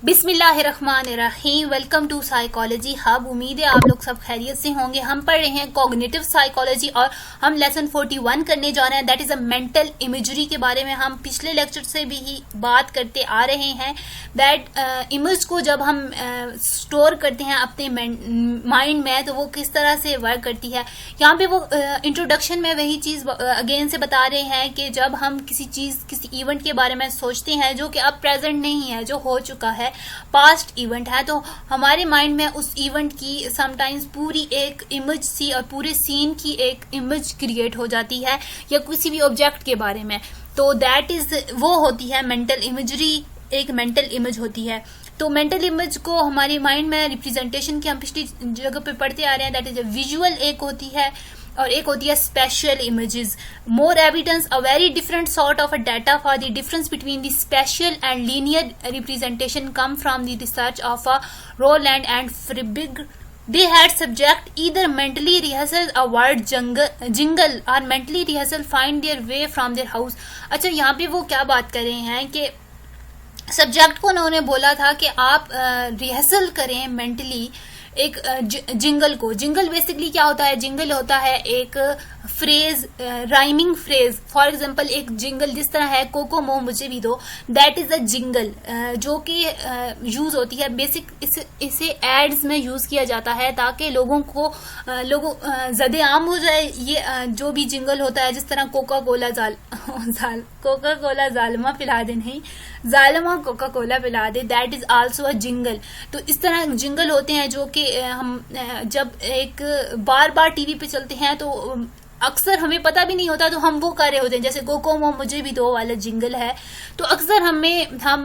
बिस्मिल्लाहिर्रहमानिर्रहीम। Welcome to psychology hub. उम्मीद है आप लोग सब खैरियत से होंगे। हम पढ़ रहे हैं कॉग्निटिव साइकोलॉजी और हम लेसन 41 करने जा रहे हैं, that is a mental imagery के बारे में। हम पिछले लेक्चर से भी ही बात करते आ रहे हैं दैट इमेज को जब हम स्टोर करते हैं अपने माइंड में तो वो किस तरह से वर्क करती है। यहाँ पे वो इंट्रोडक्शन में वही चीज अगेन से बता रहे हैं कि जब हम किसी इवेंट के बारे में सोचते हैं जो कि अब प्रेजेंट नहीं है, जो हो चुका है, पास्ट इवेंट है, तो हमारे माइंड में उस इवेंट की समटाइम्स पूरी एक इमेज सी और पूरे सीन की एक इमेज क्रिएट हो जाती है या किसी भी ऑब्जेक्ट के बारे में। तो दैट इज वो होती है मेंटल इमेजरी, एक मेंटल इमेज होती है। तो मेंटल इमेज को हमारी माइंड में रिप्रेजेंटेशन की हम पिछली जगह पे पढ़ते आ रहे हैं, दैट इज विजुअल एक होती है और एक होती है spatial images. More evidence a very different sort of a data for the difference between the spatial and linear representation come from the research of a Roland and Friberg. They had subject either mentally rehearsal a word jingle or mentally rehearsal find their way from their house। अच्छा, यहाँ पे वो क्या बात कर रहे हैं कि सब्जेक्ट को उन्होंने बोला था कि आप रिहर्सल करें मेंटली एक जिंगल को। जिंगल बेसिकली क्या होता है? जिंगल होता है एक phrase, rhyming phrase. For example एक जिंगल जिस तरह है कोको मो मुझे भी दो, दैट इज अ जिंगल जो कि यूज होती है बेसिक। इसे एड्स में यूज किया जाता है ताकि लोगों ज़्यादा आम हो जाए ये जो भी जिंगल होता है। जिस तरह कोका कोला जालमा पिला दे, नहीं जालमा कोका कोला पिला दे, that is also a jingle. तो इस तरह जिंगल होते हैं जो कि हम जब एक बार बार टीवी पे चलते हैं तो अक्सर हमें पता भी नहीं होता तो हम वो कर रहे होते हैं। जैसे कोकोमो मुझे भी दो वाला जिंगल है, तो अक्सर हम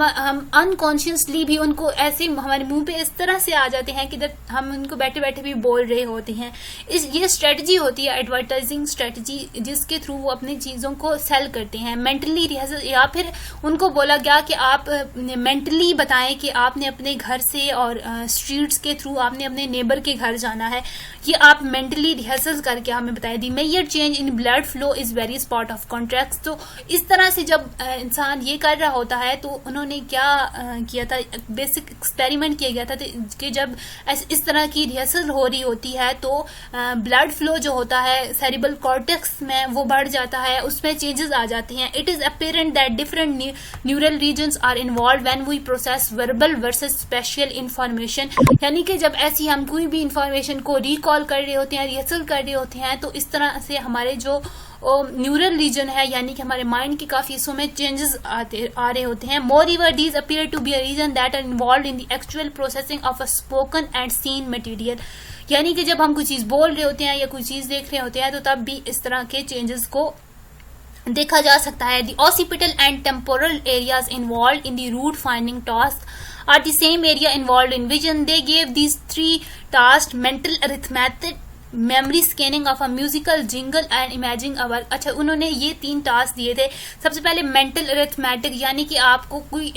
अनकॉन्शियसली भी उनको ऐसे हमारे मुंह पे इस तरह से आ जाते हैं कि हम उनको बैठे बैठे भी बोल रहे होते हैं। ये स्ट्रेटजी होती है एडवर्टाइजिंग स्ट्रेटजी, जिसके थ्रू वो अपनी चीजों को सेल करते हैं। मेंटली रिहर्सल, या फिर उनको बोला गया कि आप मेंटली बताएं कि आपने अपने घर से और स्ट्रीट्स के थ्रू आपने अपने नेबर के घर जाना है, ये आप मेंटली रिहर्सल करके हमें बताएं। The major change in blood flow is very spot of contract. तो इस तरह से जब इंसान ये कर रहा होता है तो उन्होंने क्या किया था, बेसिक एक्सपेरिमेंट किया गया था कि जब इस तरह की रिहर्सल हो रही होती है तो ब्लड फ्लो जो होता है सेरिब्रल कॉर्टेक्स में वो बढ़ जाता है, उसमें चेंजेस आ जाते हैं। It is apparent that different neural regions are involve when we process verbal versus spatial information. यानी कि जब ऐसी हम कोई भी इंफॉर्मेशन को रिकॉल कर रहे होते हैं, रिहर्सल कर रहे होते हैं, तो इस तरह से हमारे जो न्यूरल रीजन है यानी कि हमारे माइंड के काफी हिस्सों में चेंजेस आ रहे होते हैं। Moreover these appear to be a region that are involve in the actual processing of a spoken and seen material. यानी कि जब हम कोई चीज बोल रहे होते हैं या कोई चीज देख रहे होते हैं तो तब भी इस तरह के चेंजेस को देखा जा सकता है। The occipital and temporal areas involve in the route finding task are the same area involved in vision. They gave these three tasks: mental arithmetic, memory scanning of a musical jingle and imaging a work. अच्छा, उन्होंने ये 3 task दिए थे। सबसे पहले mental arithmetic, यानी कि आपको कोई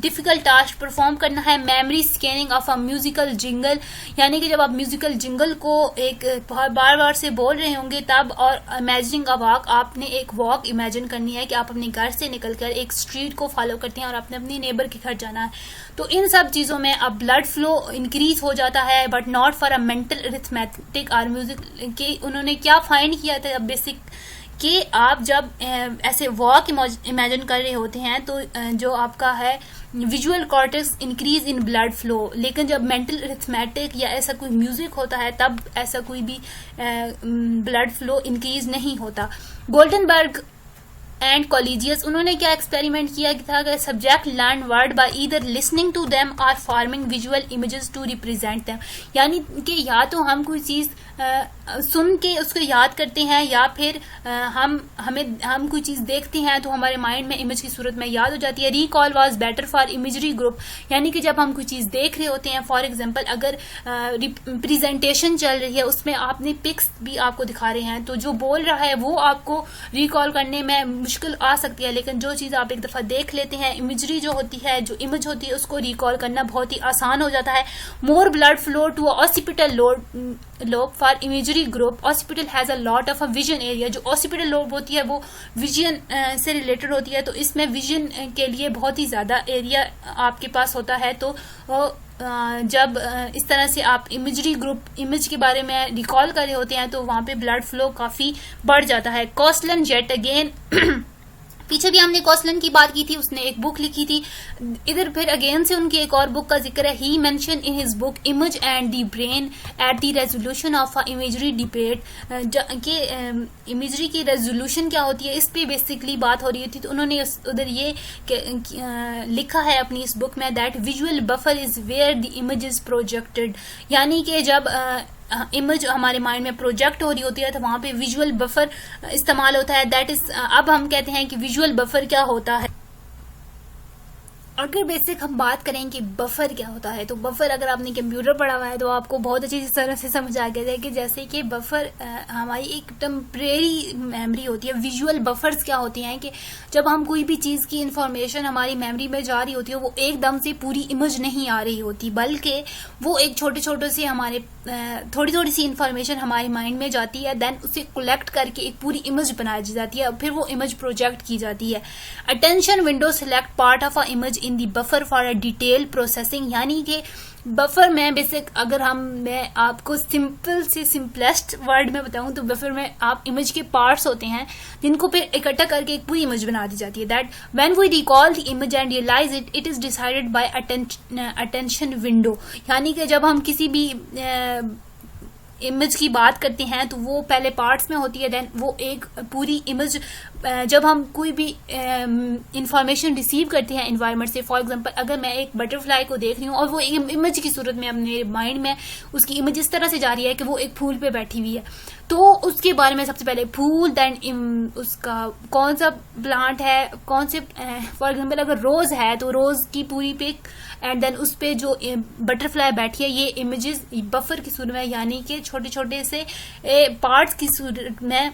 डिफिकल्ट टास्क परफॉर्म करना है। Memory scanning of a musical jingle, यानी कि जब आप म्यूजिकल जिंगल को एक बार बार से बोल रहे होंगे तब। और इमेजिंग अ वॉक, आपने एक वॉक इमेजिन करनी है कि आप अपने घर से निकलकर एक स्ट्रीट को फॉलो करते हैं और आपने अपने नेबर के घर जाना है। तो इन सब चीजों में अब ब्लड फ्लो इंक्रीज हो जाता है, but not for a mental arithmetic और म्यूजिक के। उन्होंने क्या फाइंड किया था बेसिक कि आप जब ऐसे वॉक इमेजिन कर रहे होते हैं तो जो आपका है visual cortex increase in blood flow, लेकिन जब मेंटल अरिथमेटिक या ऐसा कोई म्यूजिक होता है तब ऐसा कोई भी ब्लड फ्लो इंक्रीज नहीं होता। गोल्डनबर्ग एंड कॉलेजियस, उन्होंने क्या एक्सपेरिमेंट किया था कि subject learn word by either listening to them और forming visual images to represent them. यानी कि या तो हम कोई चीज सुन के उसको याद करते हैं या फिर हम कोई चीज देखते हैं तो हमारे माइंड में इमेज की सूरत में याद हो जाती है। Recall was better for imagery group, यानी कि जब हम कोई चीज देख रहे होते हैं, फॉर एग्जांपल अगर प्रेजेंटेशन चल रही है उसमें आपने पिक्स भी आपको दिखा रहे हैं तो जो बोल रहा है वो आपको रिकॉल करने में मुश्किल आ सकती है, लेकिन जो चीज आप एक दफा देख लेते हैं, इमेजरी जो होती है, जो इमेज होती है, उसको रिकॉल करना बहुत ही आसान हो जाता है। More blood flow to occipital lobe for imagery group occipital has a lot of a vision area. जो ऑसिपिटल लोब होती है वो विजन से रिलेटेड होती है, तो इसमें विजन के लिए बहुत ही ज्यादा एरिया आपके पास होता है। तो जब इस तरह से आप इमेजरी ग्रुप इमेज के बारे में रिकॉल कर रहे होते हैं तो वहां पे ब्लड फ्लो काफी बढ़ जाता है। कॉस्टलन जेट अगेन पीछे भी हमने कॉस्टलन की बात की थी, उसने एक बुक लिखी थी। इधर फिर अगेन से उनकी एक और बुक का जिक्र है। He mention in his book image and the brain at the resolution of a imagery debate कि इमेजरी की रेजोल्यूशन क्या होती है, इस पे बेसिकली बात हो रही थी। तो उन्होंने उधर ये लिखा है अपनी इस बुक में that visual buffer is where the image is projected, यानी कि जब इमेज हमारे माइंड में प्रोजेक्ट हो रही होती है तो वहां पे विजुअल बफर इस्तेमाल होता है। दैट इज अब हम कहते हैं कि विजुअल बफर क्या होता है। अगर बेसिक हम बात करें कि बफर क्या होता है, तो बफर अगर आपने कंप्यूटर पढ़ा हुआ है तो आपको बहुत अच्छी तरह से समझ आ गया है कि जैसे कि बफर हमारी एक टेम्परेरी मेमोरी होती है। विजुअल बफर्स क्या होती हैं कि जब हम कोई भी चीज की इंफॉर्मेशन हमारी मेमोरी में जा रही होती है वो एकदम से पूरी इमेज नहीं आ रही होती, बल्कि वो एक छोटे छोटे से हमारे थोड़ी थोड़ी सी इंफॉर्मेशन हमारे माइंड में जाती है, देन उसे कलेक्ट करके एक पूरी इमेज बनाई जाती है, फिर वो इमेज प्रोजेक्ट की जाती है। Attention window select part of a image in the buffer for a detail processing, यानी कि बफर में बेसिक अगर मैं आपको सिंपल से सिंपलेस्ट वर्ड में बताऊं तो बफर में आप इमेज के पार्ट्स होते हैं जिनको फिर इकट्ठा करके एक पूरी इमेज बना दी जाती है। That when we recall the image and realise it is decided by attention window, यानी कि जब हम किसी भी इमेज की बात करते हैं तो वो पहले पार्ट्स में होती है, देन वो एक पूरी इमेज जब हम कोई भी इंफॉर्मेशन रिसीव करते हैं एनवायरनमेंट से। फॉर एग्जांपल अगर मैं एक बटरफ्लाई को देख रही हूँ और वो इमेज की सूरत में अपने माइंड में उसकी इमेज इस तरह से जा रही है कि वो एक फूल पे बैठी हुई है, तो उसके बारे में सबसे पहले फूल, देन उसका कौन सा प्लांट है, कौन से फॉर एग्जांपल अगर रोज है तो रोज की पूरी पिक एंड देन उस पे जो बटरफ्लाई बैठी है, ये इमेजेस बफर की सूरत में यानी कि छोटे छोटे से पार्ट्स की सूरत में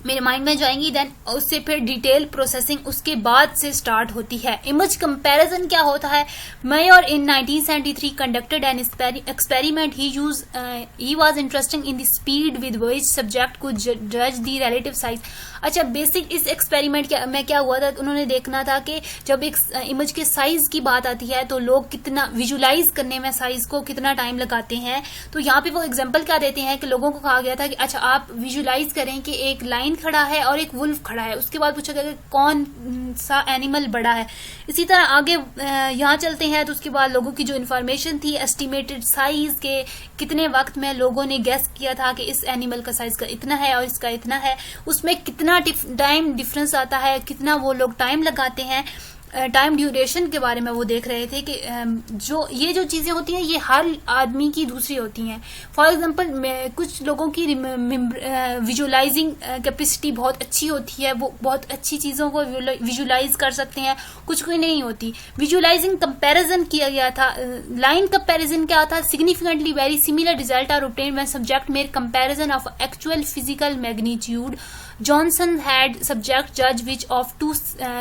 मेरे माइंड में जाएंगी। देन उससे फिर डिटेल प्रोसेसिंग उसके बाद से स्टार्ट होती है। इमेज कंपैरिजन क्या होता है? Mayor in 1973 conducted an experiment. He was interesting in the speed with which subject could जज द रिलेटिव साइज। अच्छा, बेसिक इस एक्सपेरिमेंट में क्या हुआ था, उन्होंने देखना था कि जब एक इमेज के साइज की बात आती है तो लोग कितना विजुलाइज करने में साइज को कितना टाइम लगाते हैं। तो यहाँ पे वो एग्जांपल क्या देते हैं कि लोगों को कहा गया था कि अच्छा आप विजुलाइज करें कि एक लाइन खड़ा है और एक वुल्फ खड़ा है, उसके बाद पूछा गया कि कौन सा एनिमल बड़ा है। इसी तरह आगे यहाँ चलते हैं तो उसके बाद लोगों की जो इन्फॉर्मेशन थी एस्टिमेटेड साइज के कितने वक्त में लोगों ने गेस किया था कि इस एनिमल का साइज का इतना है और इसका इतना है, उसमें कितना टाइम डिफरेंस आता है, कितना वो लोग टाइम लगाते हैं। टाइम ड्यूरेशन के बारे में वो देख रहे थे कि जो ये जो चीजें होती हैं ये हर आदमी की दूसरी होती हैं। फॉर एग्जांपल कुछ लोगों की विजुलाइजिंग कैपेसिटी बहुत अच्छी होती है, वो बहुत अच्छी चीजों को विजुलाइज कर सकते हैं, कुछ कोई नहीं होती। विजुलाइजिंग कंपैरिजन किया गया था। लाइन कंपैरिजन क्या था? Significantly very similar result are obtained when subject made comparison of actual physical magnitude. Johnson had subject judge which of two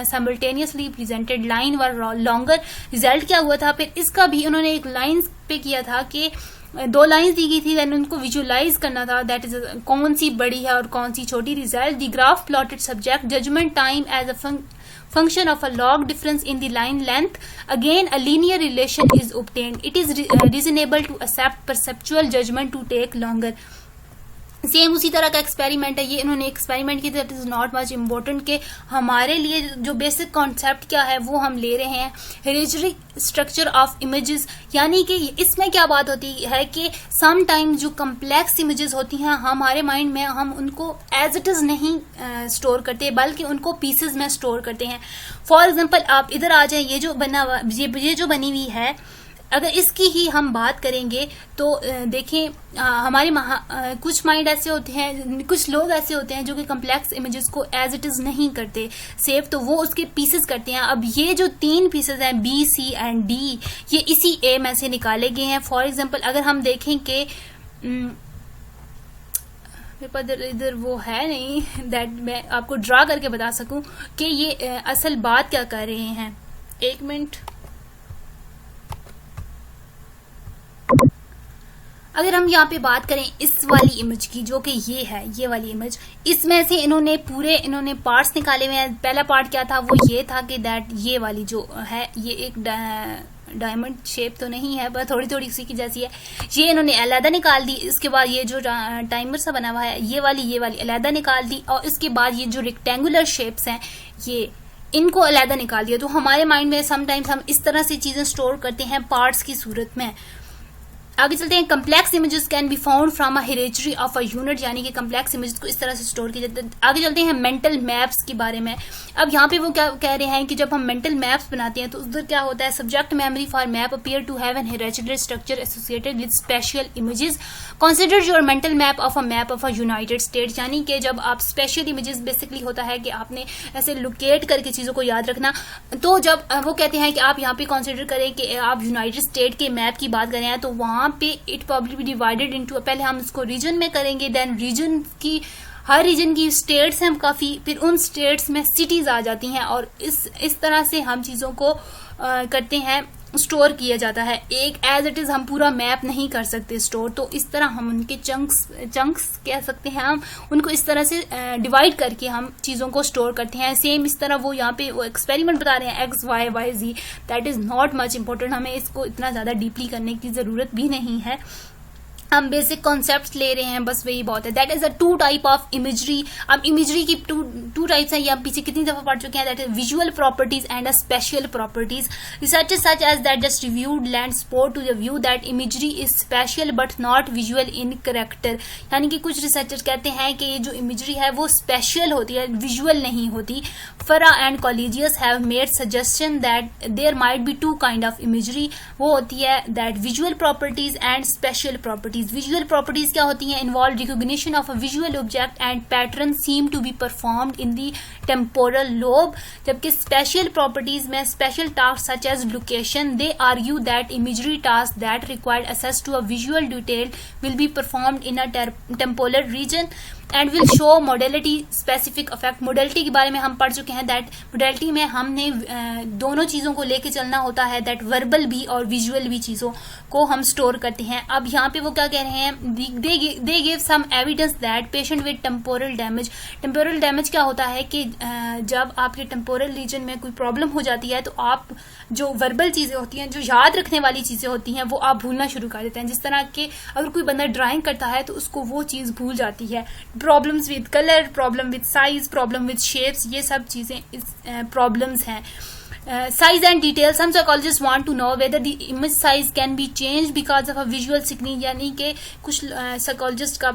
simultaneously presented line were longer। Result क्या हुआ था? फिर इसका भी उन्होंने एक लाइन पे किया था कि दो लाइंस दी गई थी, देन उनको विजुलाइज करना था दैट इज कौन सी बड़ी है और कौन सी छोटी। Result the graph plotted subject judgment time as a function of a log difference in the line length. Again a linear relation is obtained. It is reasonable to accept perceptual judgment to take longer। Same उसी तरह का experiment है ये, इन्होंने experiment की that is not much important के हमारे लिए जो बेसिक कॉन्सेप्ट क्या है वो हम ले रहे हैं। हेरिडिटरी स्ट्रक्चर ऑफ इमेजेस, यानी कि इसमें क्या बात होती है कि सम टाइम जो कम्प्लेक्स इमेजेस होती हैं हमारे माइंड में हम उनको एज इट इज नहीं स्टोर करते बल्कि उनको पीसेस में स्टोर करते हैं। फॉर एग्जाम्पल आप इधर आ जाए, ये जो बनी हुई है अगर इसकी ही हम बात करेंगे तो देखें हमारे कुछ माइंड ऐसे होते हैं, कुछ लोग ऐसे होते हैं जो कि कम्प्लेक्स इमेजेस को एज इट इज नहीं करते सेव, तो वो उसके पीसेस करते हैं। अब ये जो 3 पीसेस हैं बी, सी एंड डी, ये इसी ए में से निकाले गए हैं। फॉर एग्जांपल अगर हम देखें कि इधर वो है नहीं दैट मैं आपको ड्रा करके बता सकूं कि ये असल बात क्या कर रहे हैं। एक मिनट, अगर हम यहाँ पे बात करें इस वाली इमेज की, जो कि ये है, ये वाली इमेज, इसमें से इन्होंने पार्ट्स निकाले हुए हैं। पहला पार्ट क्या था, वो ये था कि दैट ये वाली जो है ये एक डायमंड शेप तो नहीं है पर थोड़ी थोड़ी उसी की जैसी है, ये इन्होंने अलहदा निकाल दी। इसके बाद ये जो टाइमर सा बना हुआ है ये वाली अलहदा निकाल दी, और इसके बाद ये जो रेक्टेंगुलर शेप्स हैं ये इनको अलहदा निकाल दिया। तो हमारे माइंड में समटाइम्स हम इस तरह से चीजें स्टोर करते हैं पार्ट्स की सूरत में। आगे चलते हैं, complex images can be found from a hereditary of a unit, यानी कि कम्प्लेक्स इमेजेस को इस तरह से स्टोर किया जाता है। आगे चलते हैं मेंटल मैप्स के बारे में। अब यहाँ पे वो क्या कह रहे हैं कि जब हम मेंटल मैप्स बनाते हैं तो उधर क्या होता है, subject memory for map appear to have an hereditary structure associated with spatial images. Consider your mental map of a United States, यानी कि जब आप स्पेशल इमेजेस, बेसिकली होता है कि आपने ऐसे लोकेट करके चीजों को याद रखना। तो जब वो कहते हैं कि आप यहाँ पे कंसीडर करें कि आप यूनाइटेड स्टेट के मैप की बात करें तो वहां पे it probably be divided into, पहले हम इसको रीजन में करेंगे, देन रीजन की, हर रीजन की स्टेट्स हैं काफी, फिर उन स्टेट्स में सिटीज आ जाती हैं, और इस तरह से हम चीजों को करते हैं, स्टोर किया जाता है। एक एज इट इज हम पूरा मैप नहीं कर सकते स्टोर, तो इस तरह हम उनके चंक्स कह सकते हैं, हम उनको इस तरह से डिवाइड करके हम चीजों को स्टोर करते हैं। सेम इस तरह वो यहाँ पे वो एक्सपेरिमेंट बता रहे हैं XYZ, that is not much important, हमें इसको इतना ज्यादा डीपली करने की जरूरत भी नहीं है, हम बेसिक कॉन्सेप्ट्स ले रहे हैं, बस वही बहुत है। That is a two type of imagery. अब इमेजरी की टू टाइप्स हैं, ये हम पीछे कितनी दफा पढ़ चुके हैं। That is visual properties and a spatial properties. Researchers such as that just reviewed lend support to the view that imagery is spatial but not visual in character, यानी कि कुछ रिसर्चर्स कहते हैं कि ये जो इमेजरी है वो स्पेशल होती है, विजुअल नहीं होती। Farah and colleagues have made suggestion that there might be two kind of imagery, वो होती है that visual properties and spatial properties. Visual properties क्या होती हैं, involve recognition of a visual object and pattern seem to be performed in the temporal lobe, जबकि spatial properties में spatial task such as location, they argue that imagery task that required access to a visual detail will B performed in a temporal region and will show modality specific effect. Modality के बारे में हम पढ़ चुके हैं, that modality में हमने दोनों चीजों को लेके चलना होता है, दैट वर्बल भी और विजुअल भी चीजों को हम स्टोर करते हैं। अब यहाँ पे वो क्या कह रहे हैं, they give some evidence that patient with temporal damage. Temporal damage क्या होता है कि जब आपके टेम्पोरल रीजन में कोई प्रॉब्लम हो जाती है तो आप जो वर्बल चीजें होती हैं, जो याद रखने वाली चीजें होती हैं, वो आप भूलना शुरू कर देते हैं। जिस तरह के अगर कोई बंदा ड्राइंग करता है तो उसको वो चीज भूल जाती है। Problems with colour, problem with size, problem with shapes, ये सब चीजें प्रॉब्लम्स हैं। Size and detail, some psychologists want to know whether the image size can be changed because of a visual screen, यानी कि कुछ साइकोलॉजिस्ट का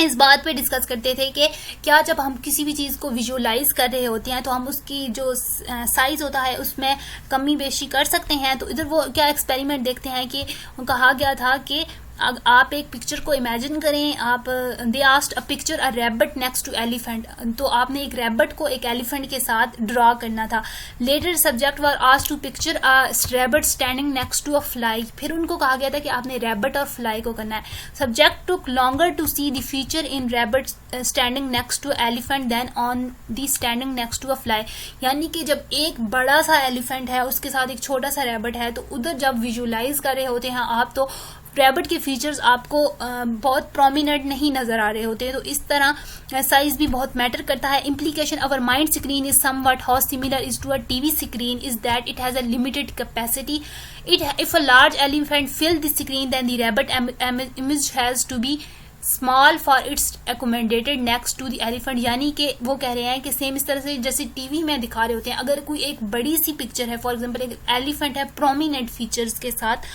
इस बात पे डिस्कस करते थे कि क्या जब हम किसी भी चीज को विजुअलाइज कर रहे होते हैं तो हम उसकी जो साइज होता है उसमें कमी बेशी कर सकते हैं। तो इधर वो क्या एक्सपेरिमेंट देखते हैं कि कहा गया था कि आप एक पिक्चर को इमेजिन करें, आप they asked a picture a rabbit next to elephant, तो आपने एक रैबिट को एक एलिफेंट के साथ ड्रॉ करना था। Later subject were asked to picture a rabbit standing next to a fly, फिर उनको कहा गया था कि आपने रैबिट और फ्लाई को करना है। Subject took longer to see the feature in rabbit standing next to elephant than on the standing next to a fly, यानी कि जब एक बड़ा सा एलिफेंट है उसके साथ एक छोटा सा रैबिट है तो उधर जब विजुअलाइज कर रहे होते हैं आप तो रैबिट के फीचर्स आपको बहुत प्रोमिनेंट नहीं नजर आ रहे होते हैं। तो इस तरह साइज भी बहुत मैटर करता है। Implication our mind screen is somewhat how similar is to a TV screen is that it has a limited capacity. If a large elephant fill the screen then the rabbit image has to be small for its accommodated next to the elephant, यानी कि वो कह रहे हैं कि same इस तरह से जैसे टीवी में दिखा रहे होते हैं, अगर कोई एक बड़ी सी पिक्चर है, फॉर एग्जांपल एक एलिफेंट है प्रोमिनेंट फीचर्स के साथ,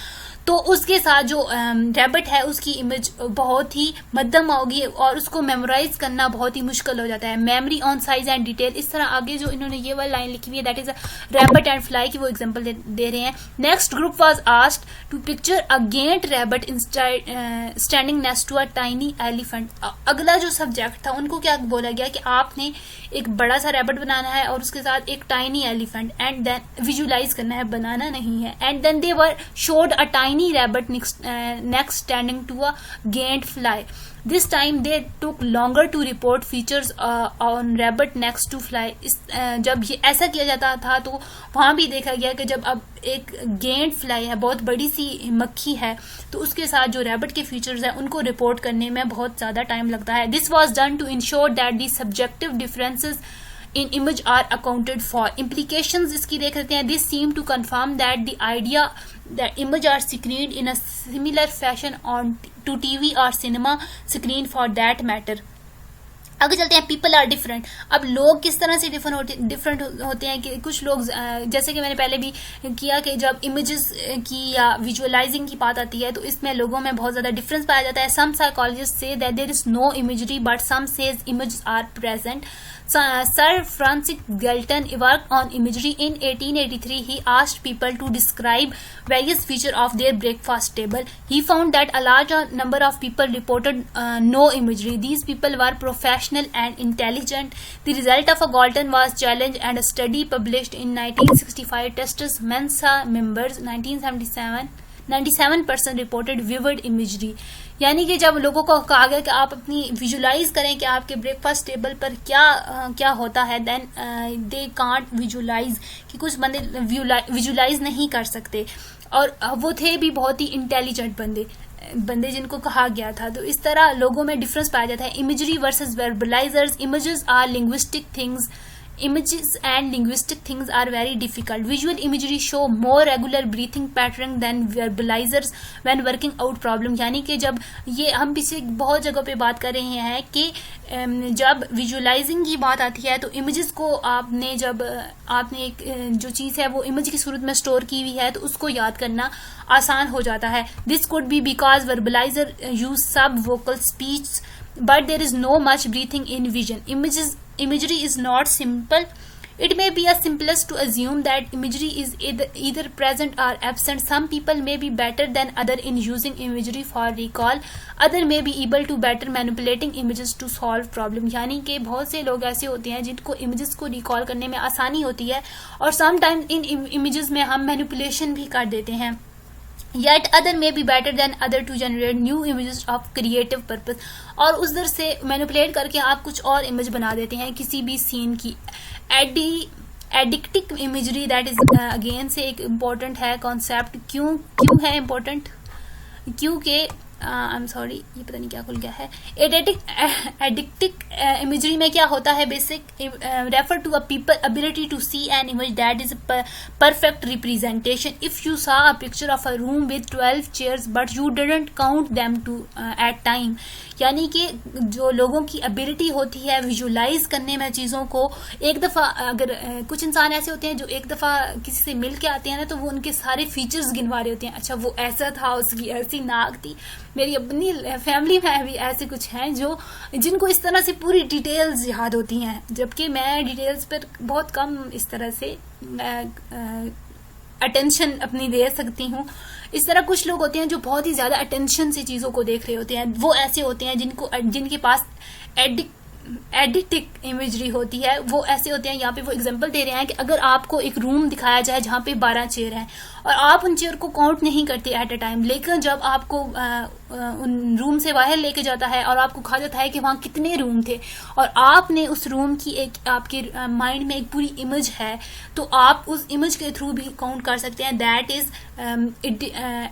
तो उसके साथ जो रैबिट है उसकी इमेज बहुत ही मध्यम होगी और उसको मेमोराइज करना बहुत ही मुश्किल हो जाता है। Memory on size and detail, इस तरह आगे जो इन्होंने ये वाली लाइन लिखी हुई है that is rabbit and fly की वो एग्जांपल दे रहे हैं। Next group was asked to picture a giant rabbit standing next to a tiny elephant. अगला जो सब्जेक्ट था उनको क्या बोला गया कि आपने एक बड़ा सा रैबिट बनाना है और उसके साथ एक tiny elephant and then visualize करना है, बनाना नहीं है। And then they were showed a tiny tiny rabbit neck standing to a gained fly. This time they took longer to report features on rabbit next to fly. जब ये ऐसा किया जाता था तो वहां भी देखा गया कि जब अब एक गेंड फ्लाई है, बहुत बड़ी सी मक्खी है, तो उसके साथ जो रैबिट के फीचर्स हैं उनको रिपोर्ट करने में बहुत ज्यादा टाइम लगता है. This was done to ensure that the subjective differences in image are accounted for. Implications इसकी देख लेते हैं. This seem to confirm that the idea that image are screened in a similar fashion on to TV or cinema screen for that matter. आगे चलते हैं. People are different. अब लोग किस तरह से डिफरेंट होते हैं कि कुछ लोग, जैसे कि मैंने पहले भी किया कि जब इमेजेस की या विजुअलाइजिंग की बात आती है तो इसमें लोगों में बहुत ज्यादा डिफरेंस पाया जाता है. Some psychologist say that there is no imagery but some says images are present. Sir Francis Galton worked on imagery in 1883. He asked people to describe various features of their breakfast table. He found that a large number of people reported no imagery. These people were professional and intelligent. The result of a Galton was challenge and a study published in 1965 tested Mensa members. 97% reported vivid imagery. यानी कि जब लोगों को कहा गया कि आप अपनी विजुलाइज करें कि आपके ब्रेकफास्ट टेबल पर क्या होता है, देन दे कांट विजुलाइज, कि कुछ बंदे विजुलाइज नहीं कर सकते, और वो थे भी बहुत ही इंटेलिजेंट बंदे जिनको कहा गया था. तो इस तरह लोगों में डिफरेंस पाया जाता है. Imagery versus verbalizers. Images are linguistic things. Images and linguistic things are very difficult. Visual imagery show more regular breathing pattern than verbalizers when working out problem. यानी कि जब ये हम पीछे बहुत जगह पे बात कर रहे हैं कि जब विजुअलाइजिंग की बात आती है तो इमेजेस को आपने एक जो चीज़ है वो इमेज की सूरत में स्टोर की हुई है तो उसको याद करना आसान हो जाता है. This could be because verbalizer use subvocal speech but there is no much breathing in vision. Imagery is not simple. It may be as simplest to assume that imagery is either present or absent. Some people may be better than other in using imagery for recall. Other may be able to better manipulating images to solve problem. यानी कि बहुत से लोग ऐसे होते हैं जिनको images को recall करने में आसानी होती है और sometimes इन images में हम manipulation भी कर देते हैं. Yet other may be better than other to generate new images of creative purpose. और उस दर से मैनिपुलेट करके आप कुछ और इमेज बना देते हैं किसी भी सीन की. Addictive imagery, that is again से एक इम्पोर्टेंट है कॉन्सेप्ट. क्यों है इम्पोर्टेंट? क्योंकि आई एम सॉरी, ये पता नहीं क्या खुल गया है. एडिक्टिव इमेजरी में क्या होता है? Basic refer to a people ability to see an image that is perfect representation. If you saw a picture of a room with 12 chairs but you didn't count them to at time. यानी कि जो लोगों की ability होती है visualise करने में चीज़ों को, एक दफ़ा अगर कुछ इंसान ऐसे होते हैं जो एक दफ़ा किसी से मिल के आते हैं ना तो वो उनके सारे फीचर्स गिनवा रहे होते हैं. अच्छा वो ऐसा था, उसकी ऐसी नाक थी. मेरी अपनी फैमिली में भी ऐसे कुछ हैं जिनको इस तरह से पूरी डिटेल्स याद होती हैं, जबकि मैं डिटेल्स पर बहुत कम इस तरह से अटेंशन अपनी दे सकती हूँ. इस तरह कुछ लोग होते हैं जो बहुत ही ज्यादा अटेंशन से चीजों को देख रहे होते हैं. वो ऐसे होते हैं जिनके पास एडिक्टिव इमेजरी होती है. वो ऐसे होते हैं, यहाँ पे वो एग्जांपल दे रहे हैं कि अगर आपको एक रूम दिखाया जाए जहाँ पे 12 चेयर हैं और आप उन चेयर को काउंट नहीं करते एट अ टाइम, लेकिन जब आपको उन रूम से बाहर लेके जाता है और आपको कहा जाता है कि वहाँ कितने रूम थे और आपने उस रूम की एक आपके माइंड में एक पूरी इमेज है तो आप उस इमेज के थ्रू भी काउंट कर सकते हैं. दैट इज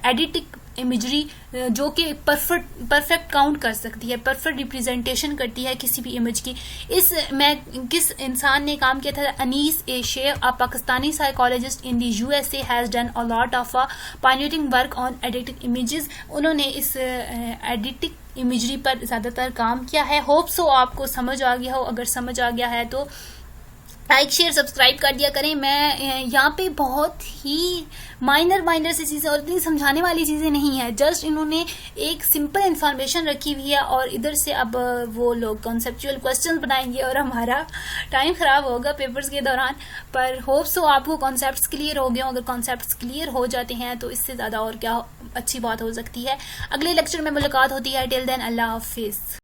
एडिक्टिव इमेजरी, जो कि परफेक्ट काउंट कर सकती है, परफेक्ट रिप्रेजेंटेशन करती है किसी भी इमेज की. किस इंसान ने काम किया था? Anees A Sheikh, a Pakistani psychologist in the USA, has done a lot of pioneering work on eidetic images. उन्होंने इस एडिक्टिव इमेजरी पर ज्यादातर काम किया है. होप सो आपको समझ आ गया हो. अगर समझ आ गया है तो लाइक शेयर सब्सक्राइब कर दिया करें. मैं यहाँ पे बहुत ही माइनर सी चीज़ें और इतनी समझाने वाली चीज़ें नहीं है, जस्ट इन्होंने एक सिंपल इन्फॉर्मेशन रखी हुई है और इधर से अब वो लोग कॉन्सेप्चुअल क्वेश्चंस बनाएंगे और हमारा टाइम खराब होगा पेपर्स के दौरान. पर होप सो आपको कॉन्सेप्ट्स क्लियर हो गए हो. अगर कॉन्सेप्ट्स क्लियर हो जाते हैं तो इससे ज़्यादा और क्या अच्छी बात हो सकती है. अगले लेक्चर में मुलाकात होती है. टिल देन अल्लाह हाफिज़.